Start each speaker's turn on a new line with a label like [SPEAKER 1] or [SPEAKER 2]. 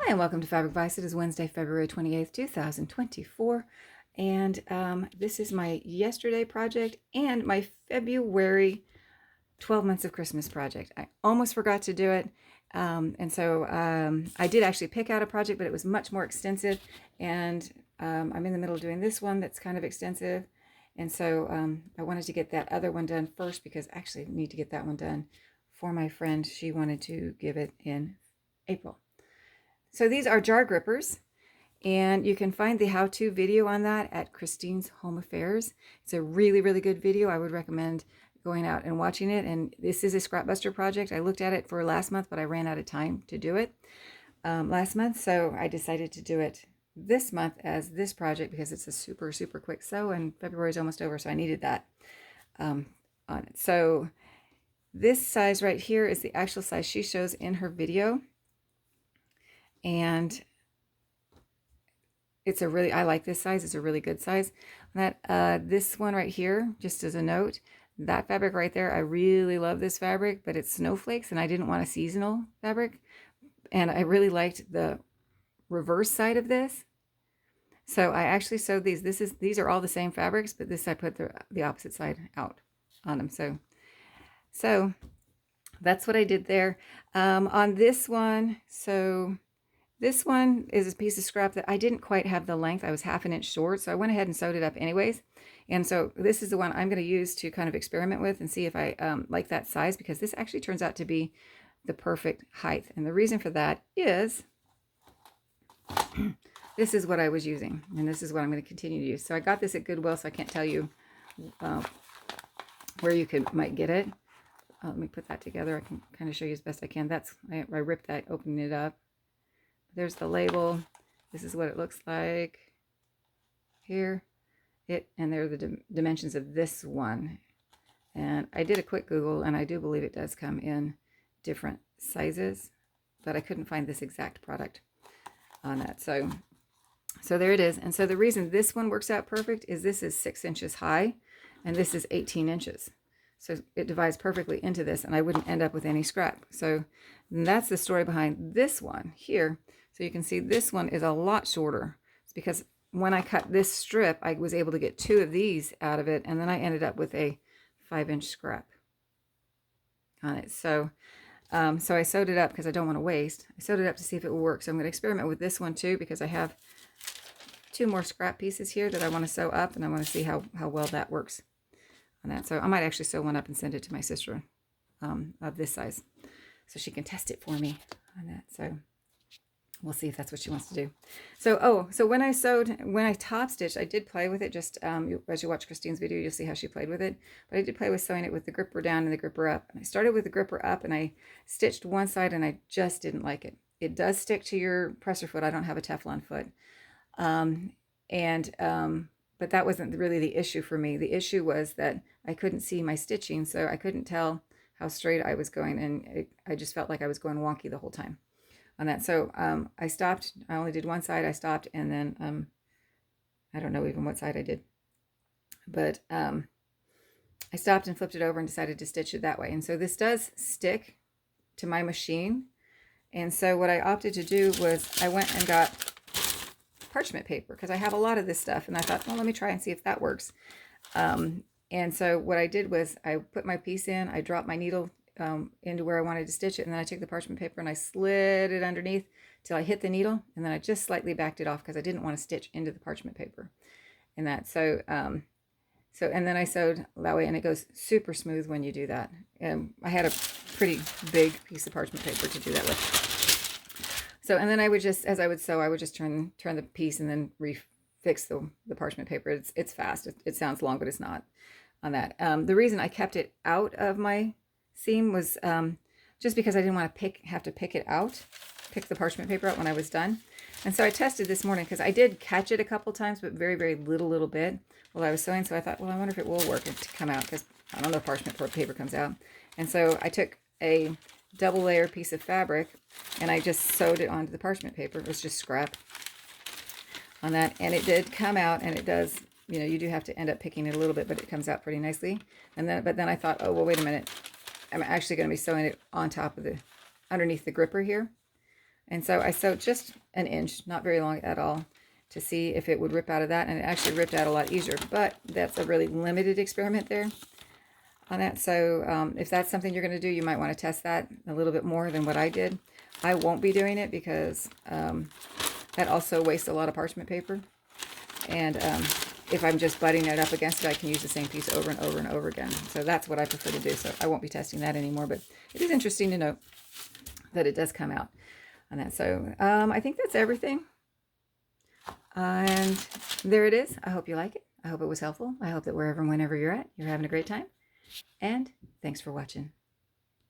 [SPEAKER 1] Hi, and welcome to Fabric Vice. It is Wednesday, February 28th, 2024. And this is my yesterday project and my February 12 months of Christmas project. I almost forgot to do it. I did actually pick out a project, but it was much more extensive. And I'm in the middle of doing this one that's kind of extensive. I wanted to get that other one done first because I actually need to get that one done for my friend. She wanted to give it in April. So these are jar grippers, and you can find the how-to video on that at Christine's Home Affairs. It's a really, really good video. I would recommend going out and watching it. And this is a Scrapbuster project. I looked at it for last month, but I ran out of time to do it last month. So I decided to do it this month as this project because it's a super, super quick sew, and February is almost over, so I needed that on it. So this size right here is the actual size she shows in her video. And it's a really, I like this size. It's a really good size. This one right here, just as a note, that fabric right there, I really love this fabric, but it's snowflakes and I didn't want a seasonal fabric. And I really liked the reverse side of this. So I actually sewed these. These are all the same fabrics, but this I put the opposite side out on them. So that's what I did there. On this one, this one is a piece of scrap that I didn't quite have the length. I was half an inch short, so I went ahead and sewed it up anyways. And so this is the one I'm going to use to kind of experiment with and see if I like that size, because this actually turns out to be the perfect height. And the reason for that is this is what I was using, and this is what I'm going to continue to use. So I got this at Goodwill, so I can't tell you where you might get it. Let me put that together. I can kind of show you as best I can. I ripped that, opening it up. There's the label. This is what it looks like here. And there are the dimensions of this one. And I did a quick Google, and I do believe it does come in different sizes, but I couldn't find this exact product on that. So there it is. And so the reason this one works out perfect is this is 6 inches high, and this is 18 inches. So it divides perfectly into this, and I wouldn't end up with any scrap. So that's the story behind this one here. So you can see this one is a lot shorter. It's because when I cut this strip, I was able to get 2 of these out of it, and then I ended up with a 5-inch scrap on it. So I sewed it up because I don't want to waste. I sewed it up to see if it will work. So I'm going to experiment with this one too, because I have 2 more scrap pieces here that I want to sew up, and I want to see how well that works on that. So I might actually sew one up and send it to my sister of this size, so she can test it for me on that. So we'll see if that's what she wants to do. So when I top stitched, I did play with it. Just as you watch Christine's video, you'll see how she played with it. But I did play with sewing it with the gripper down and the gripper up. And I started with the gripper up, and I stitched one side, and I just didn't like it. It does stick to your presser foot. I don't have a Teflon foot. But that wasn't really the issue for me. The issue was that I couldn't see my stitching, so I couldn't tell how straight I was going, and I just felt like I was going wonky the whole time on that. So I stopped. I only did one side. I stopped, and then I don't know even what side I did, but I stopped and flipped it over and decided to stitch it that way. And so this does stick to my machine. And so what I opted to do was I went and got parchment paper, because I have a lot of this stuff, and I thought, well, let me try and see if that works. And so what I did was I put my piece in, I dropped my needle into where I wanted to stitch it, and then I took the parchment paper and I slid it underneath till I hit the needle, and then I just slightly backed it off because I didn't want to stitch into the parchment paper and that. And then I sewed that way, and it goes super smooth when you do that. I had a pretty big piece of parchment paper to do that with. So, and then I would just, as I would sew, I would just turn the piece and then refix the parchment paper. It's fast. It sounds long, but it's not on that. The reason I kept it out of my seam was just because I didn't want to have to pick the parchment paper out when I was done. And so I tested this morning, because I did catch it a couple times, but very, very little bit while I was sewing. So I thought, well, I wonder if it will work to come out, because I don't know if parchment paper comes out. And so I took a double layer piece of fabric, and I just sewed it onto the parchment paper. It was just scrap on that, and it did come out, and it does, you do have to end up picking it a little bit, but it comes out pretty nicely. But then I thought, oh, well, wait a minute, I'm actually going to be sewing it on top of underneath the gripper here And so I sewed just an inch, not very long at all, to see if it would rip out of that. And it actually ripped out a lot easier, but that's a really limited experiment there on that. So if that's something you're going to do, you might want to test that a little bit more than what I did. I won't be doing it because that also wastes a lot of parchment paper. And if I'm just butting it up against it, I can use the same piece over and over and over again. So that's what I prefer to do. So I won't be testing that anymore, but it is interesting to note that it does come out on that. So I think that's everything. And there it is. I hope you like it. I hope it was helpful. I hope that wherever and whenever you're at, you're having a great time. And thanks for watching.